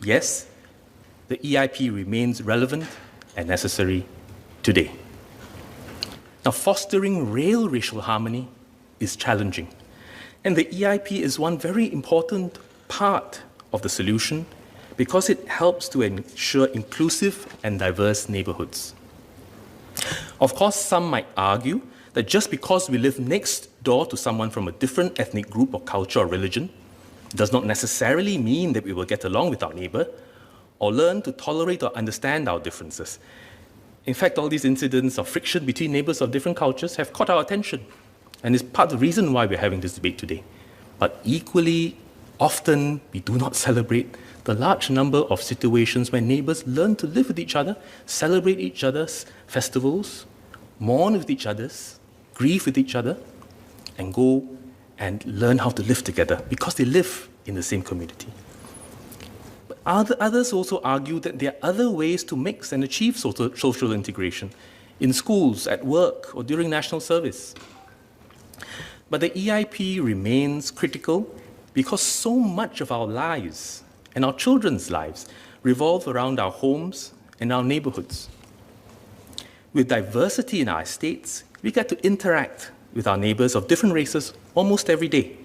Yes, the EIP remains relevant and necessary today. Now, fostering real racial harmony is challenging, and the EIP is one very important part of the solution because it helps to ensure inclusive and diverse neighborhoods. Of course, some might argue that just because we live next door to someone from a different ethnic group or culture or religion does not necessarily mean that we will get along with our neighbor or learn to tolerate or understand our differences. In fact, all these incidents of friction between neighbors of different cultures have caught our attention and is part of the reason why we're having this debate today. But equally often, we do not celebrate the large number of situations where neighbors learn to live with each other, celebrate each other's festivals, mourn with each other's, grieve with each other, and go and learn how to live together because they live in the same community. But others also argue that there are other ways to mix and achieve social integration in schools, at work, or during national service. But the EIP remains critical because so much of our lives and our children's lives revolve around our homes and our neighborhoods. With diversity in our estates, we get to interact with our neighbors of different races almost every day,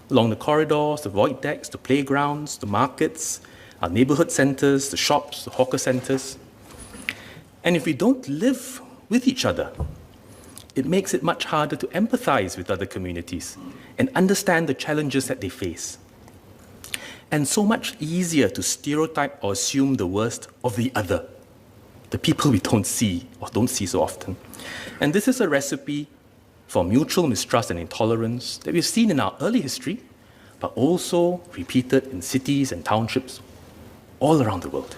along the corridors, the void decks, the playgrounds, the markets, our neighborhood centers, the shops, the hawker centers. And if we don't live with each other, it makes it much harder to empathize with other communities and understand the challenges that they face. And so much easier to stereotype or assume the worst of the other, the people we don't see or don't see so often. And this is a recipe for mutual mistrust and intolerance that we've seen in our early history, but also repeated in cities and townships all around the world.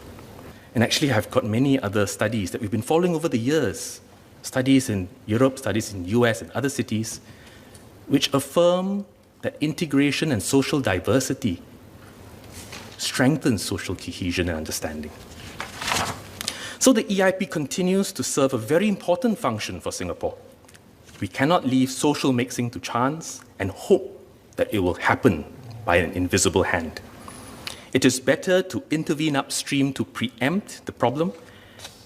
And actually, I've got many other studies that we've been following over the years, studies in Europe, studies in the US and other cities, which affirm that integration and social diversity strengthens social cohesion and understanding. So the EIP continues to serve a very important function for Singapore. We cannot leave social mixing to chance and hope that it will happen by an invisible hand. It is better to intervene upstream to preempt the problem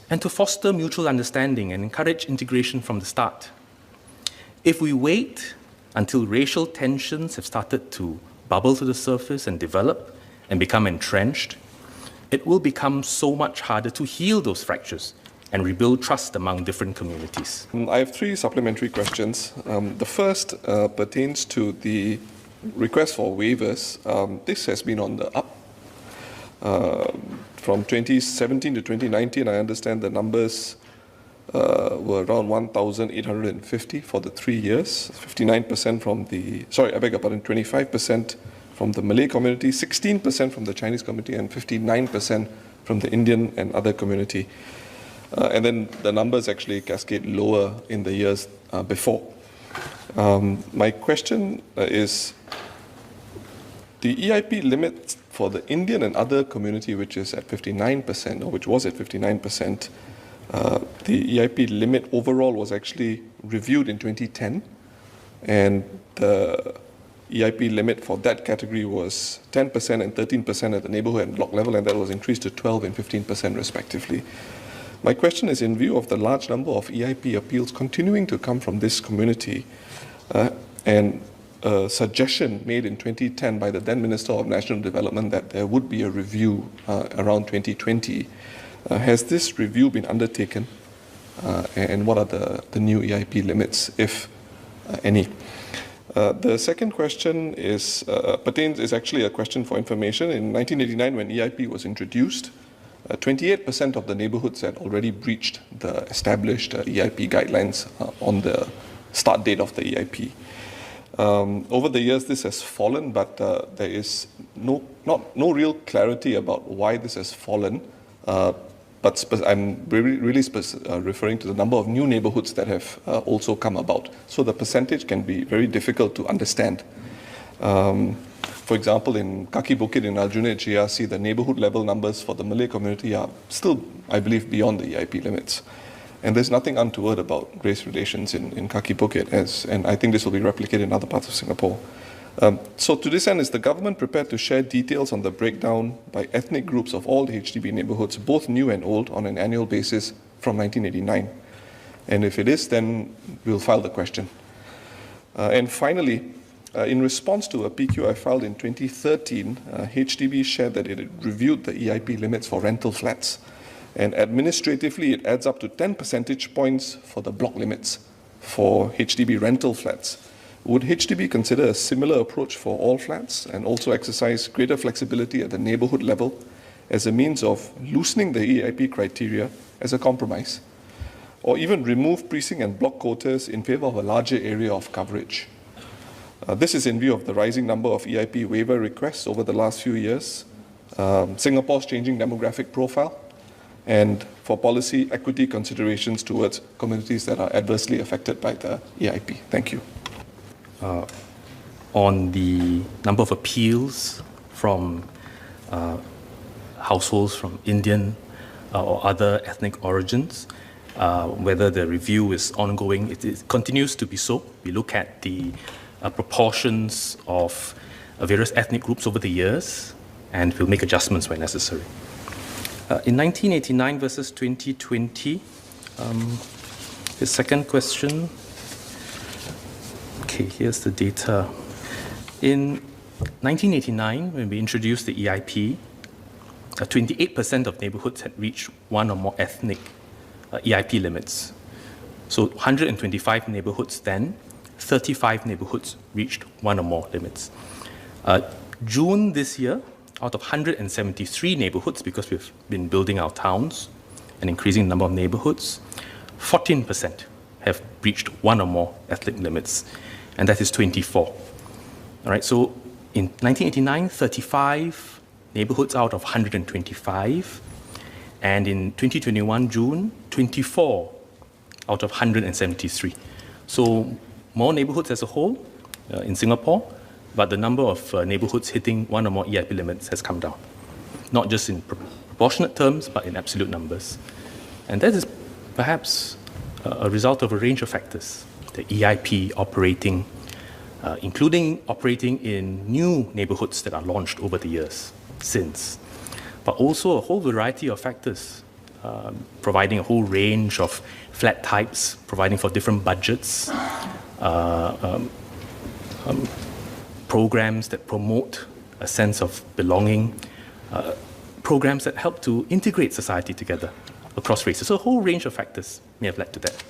and to foster mutual understanding and encourage integration from the start. If we wait until racial tensions have started to bubble to the surface and develop and become entrenched, it will become so much harder to heal those fractures and rebuild trust among different communities. I have three supplementary questions. The first pertains to the request for waivers. This has been on the up. From 2017 to 2019, I understand the numbers were around 1,850 for the 3 years, 59% from the, 25% from the Malay community, 16% from the Chinese community, and 59% from the Indian and other community. And then the numbers actually cascade lower in the years before. My question is, the EIP limit for the Indian and other community, which is at 59%, or which was at 59%, the EIP limit overall was actually reviewed in 2010, and the EIP limit for that category was 10% and 13% at the neighborhood and block level, and that was increased to 12 and 15% respectively. My question is, in view of the large number of EIP appeals continuing to come from this community, and a suggestion made in 2010 by the then Minister of National Development that there would be a review around 2020, has this review been undertaken, and what are the new EIP limits, if any? The second question is actually a question for information. In 1989, when EIP was introduced, 28% of the neighborhoods had already breached the established EIP guidelines on the start date of the EIP. Over the years, this has fallen, but there is no real clarity about why this has fallen. But I'm really referring to the number of new neighborhoods that have also come about. So the percentage can be very difficult to understand. For example, in Kaki Bukit in Aljunied GRC, the neighborhood level numbers for the Malay community are still, I believe, beyond the EIP limits. And there's nothing untoward about race relations in Kaki Bukit, and I think this will be replicated in other parts of Singapore. So to this end, is the government prepared to share details on the breakdown by ethnic groups of all the HDB neighbourhoods, both new and old, on an annual basis from 1989? And if it is, then we'll file the question. And finally, in response to a PQ I filed in 2013, HDB shared that it had reviewed the EIP limits for rental flats. And administratively, it adds up to 10 percentage points for the block limits for HDB rental flats. Would HDB consider a similar approach for all flats and also exercise greater flexibility at the neighbourhood level as a means of loosening the EIP criteria as a compromise, or even remove precinct and block quotas in favour of a larger area of coverage? This is in view of the rising number of EIP waiver requests over the last few years, Singapore's changing demographic profile, and for policy equity considerations towards communities that are adversely affected by the EIP. Thank you. On the number of appeals from households from Indian or other ethnic origins, whether the review is ongoing, it continues to be so. We look at the proportions of various ethnic groups over the years, and we'll make adjustments where necessary. In 1989 versus 2020, the second question. Okay, here's the data. In 1989, when we introduced the EIP, 28% of neighborhoods had reached one or more ethnic EIP limits. So 125 neighborhoods then, 35 neighborhoods reached one or more limits. June this year, out of 173 neighborhoods, because we've been building our towns and increasing the number of neighborhoods, 14% have reached one or more ethnic limits, and that is 24. All right, so in 1989, 35 neighborhoods out of 125, and in 2021, June, 24 out of 173. So more neighborhoods as a whole in Singapore, but the number of neighborhoods hitting one or more EIP limits has come down, not just in proportionate terms, but in absolute numbers. And that is perhaps a result of a range of factors. The EIP operating, including operating in new neighborhoods that are launched over the years since, but also a whole variety of factors, providing a whole range of flat types, providing for different budgets, programs that promote a sense of belonging, programs that help to integrate society together across races. So a whole range of factors may have led to that.